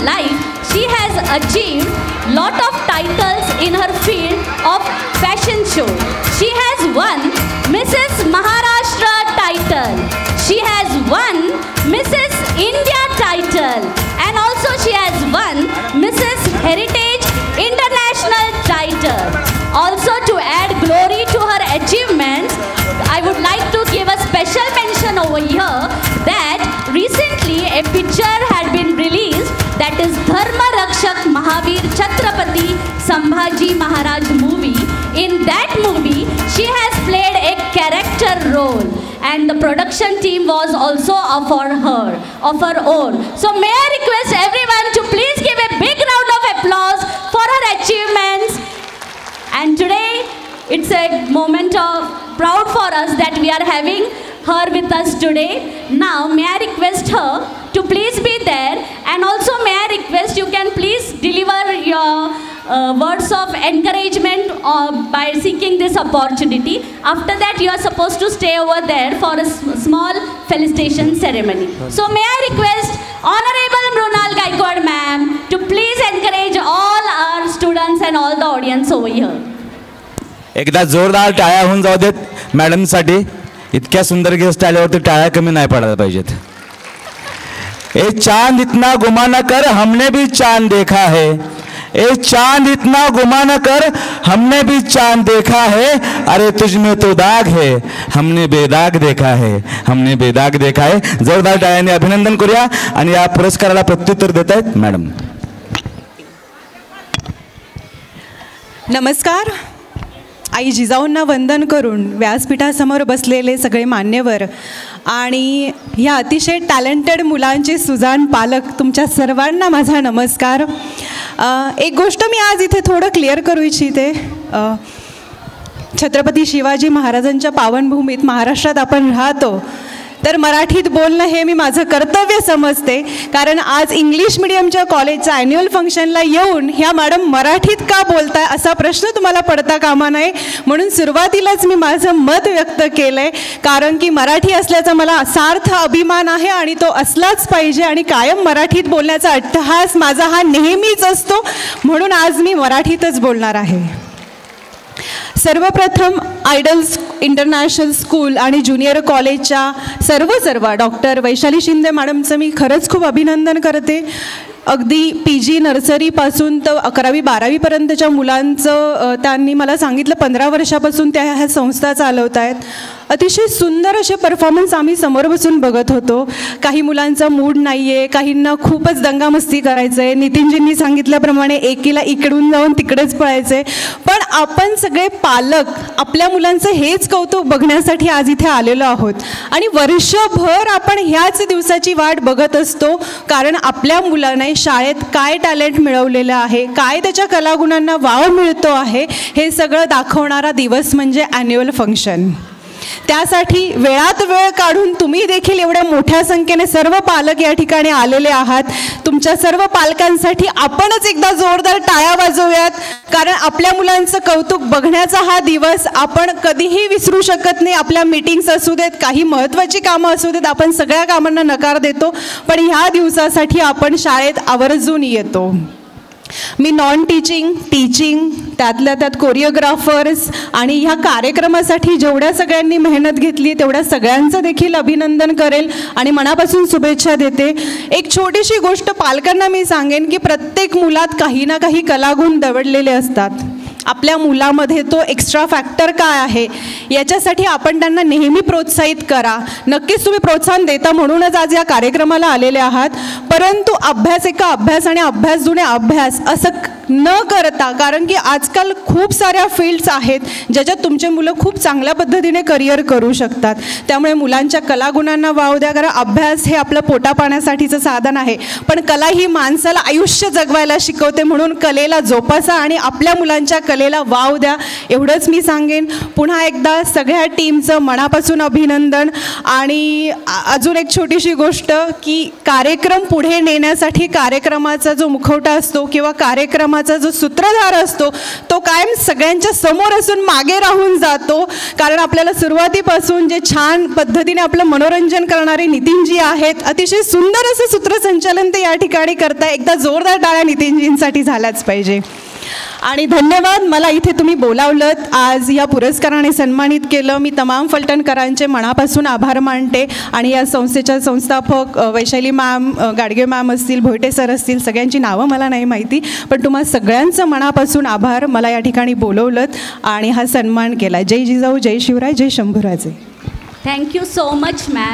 life, she has achieved lot of titles in her field of fashion show. She has won Mrs. Maharashtra title. She has won Mrs. India title, and also she has won Mrs. Heritage International title. Also, to add glory to her achievements, I would like to give a special mention over here that recently a picture had been released, that is Dharma Rakshak Mahavir Chhatrapati Sambhaji Maharaj movie. In that movie, she has played a character role, and the production team was also of her own. So may I request everyone to please give a big round of applause for her achievements. And today, it's a moment of proud for us that we are having her with us today. Now, may I request her to please be there, and also may I request you can please deliver your words of encouragement by seeking this opportunity. After that, you are supposed to stay over there for a small felicitation ceremony. So, may I request Honorable Mrunal Gaikwad ma'am to please encourage all our students and all the audience over here. एकदा जोरदार टाळ्या होऊन जाऊ देत मॅडमसाठी. इतक्या सुंदर guest आल्यावरती टाळ्या कमी नाही पडायला पाहिजेत. ए चांद इतना गुमा न कर, हमने भी चांद देखा है. ए चांद इतना गुमा न कर, हमने भी चांद देखा है. अरे तुझ में तो दाग है, हमने बेदाग देखा है. हमने बेदाग देखा है. जोरदार टाळ्याने अभिनंदन करूया. आणि या पुरस्काराला प्रत्युत्तर देत आहेत मॅडम. नमस्कार. आई जिजाऊंना वंदन करून व्यासपीठासमोर बसलेले सगळे मान्यवर आणि ह्या अतिशय टॅलेंटेड मुलांचे सुजाण पालक, तुमच्या सर्वांना माझा नमस्कार. एक गोष्ट मी आज इथे थोडं क्लिअर करू इच्छिते. छत्रपती शिवाजी महाराजांच्या पावनभूमीत महाराष्ट्रात आपण राहतो, तर मराठीत बोलणं हे मी माझं कर्तव्य समजते. कारण आज इंग्लिश मिडियमच्या कॉलेजच्या ॲन्युअल फंक्शनला येऊन ह्या मॅडम मराठीत का बोलताय असा प्रश्न तुम्हाला पडता कामा नये, म्हणून सुरुवातीलाच मी माझं मत व्यक्त केलं आहे. कारण की मराठी असल्याचा मला सार्थ अभिमान आहे आणि तो असलाच पाहिजे, आणि कायम मराठीत बोलण्याचा अट्टहास माझा हा नेहमीच असतो, म्हणून आज मी मराठीतच बोलणार आहे. सर्वप्रथम आयडल्स इंटरनॅशनल स्कूल आणि ज्युनियर कॉलेजच्या सर्व डॉक्टर वैशाली शिंदे मॅडमचं मी खरंच खूप अभिनंदन करते. अगदी PG नर्सरीपासून तर 11वी-12वीपर्यंतच्या मुलांचं त्यांनी मला सांगितलं 15 वर्षापासून त्या ह्या संस्था चालवत आहेत. अतिशय सुंदर असे परफॉर्मन्स आम्ही समोर बसून बघत होतो. काही मुलांचा मूड नाही आहे, काहींना खूपच दंगामस्ती करायचं आहे, नितीनजींनी सांगितल्याप्रमाणे एकीला इकडून जाऊन तिकडेच पळायचं आहे. पण आपण सगळे पालक आपल्या मुलांचं हेच कौतुक बघण्यासाठी आज इथे आलेलो आहोत, आणि वर्षभर आपण ह्याच दिवसाची वाट बघत असतो. कारण आपल्या मुलाने शाळेत काय टॅलेंट मिळवलेलं आहे, काय त्याच्या कलागुणांना वाव मिळतो आहे, हे सगळं दाखवणारा दिवस म्हणजे ॲन्युअल फंक्शन. त्यासाठी वेळात वेळ काढून तुम्ही देखील एवढ्या मोठ्या संख्येने सर्व पालक या ठिकाणी आलेले आहात. तुमच्या सर्व पालकांसाठी आपणच एकदा जोरदार टाळ्या वाजवूयात. कारण आपल्या मुलांचं कौतुक बघण्याचा हा दिवस आपण कधीही विसरू शकत नाही. आपल्या मीटिंग्स असू देत, काही महत्त्वाची कामं असू देत, आपण सगळ्या कामांना नकार देतो, पण ह्या दिवसासाठी आपण शाळेत आवर्जून येतो. मी नॉन टीचिंग, टीचिंग, त्यातल्या त्यात कोरिओग्राफर्स आणि ह्या कार्यक्रमासाठी जेवढ्या सगळ्यांनी मेहनत घेतली तेवढ्या सगळ्यांचं देखील अभिनंदन करेल आणि मनापासून शुभेच्छा देते. एक छोटीशी गोष्ट पालकांना मी सांगेन की प्रत्येक मुलात काही ना काही कलागुण दवडलेले असतात. आपल्या मुलामध्ये तो एक्स्ट्रा फॅक्टर काय आहे याच्यासाठी आपण त्यांना नेहमी प्रोत्साहित करा. नक्कीच तुम्ही प्रोत्साहन देता म्हणूनच आज या कार्यक्रमाला आलेले आहात. परंतु अभ्यास एका अभ्यास आणि अभ्यास जुने अभ्यास असं न करता, कारण की आजकाल खूप साऱ्या फील्ड्स आहेत ज्याच्यात तुमचे मुलं खूप चांगल्या पद्धतीने करिअर करू शकतात. त्यामुळे मुलांच्या कलागुणांना वाव द्या. कारण अभ्यास हे आपलं पोटापाण्यासाठीचं साधन आहे, पण कला ही माणसाला आयुष्य जगवायला शिकवते. म्हणून कलेला जोपासा आणि आपल्या मुलांच्या कलेला वाव द्या, एवढंच मी सांगेन. पुन्हा एकदा सगळ्या टीमचं मनापासून अभिनंदन. आणि अजून एक छोटीशी गोष्ट की कार्यक्रम पुढे नेण्यासाठी कार्यक्रमाचा जो मुखवटा असतो किंवा कार्यक्रमाचं कार्यक्रमाचा जो सूत्रधार असतो तो कायम सगळ्यांच्या समोर असून मागे राहून जातो, कारण आपल्याला सुरुवातीपासून जे छान पद्धतीने आपलं मनोरंजन करणारे नितीनजी आहेत, अतिशय सुंदर असं सूत्रसंचालन ते या ठिकाणी करताय. एकदा जोरदार टाळ्या नितीनजींसाठी झाल्याच पाहिजे. आणि धन्यवाद, मला इथे तुम्ही बोलावलंत, आज या पुरस्काराने सन्मानित केलं. मी तमाम फलटणकरांचे मनापासून आभार मानते. आणि या संस्थेच्या संस्थापक वैशाली मॅम, गाडगे मॅम असतील, भोयटे सर असतील, सगळ्यांची नावं मला नाही माहिती, पण तुम्हा सगळ्यांचं मनापासून आभार. मला या ठिकाणी बोलवलंत आणि हा सन्मान केला. जय जिजाऊ, जय शिवराय, जय Shambhuraje. Thank you so much ma'am.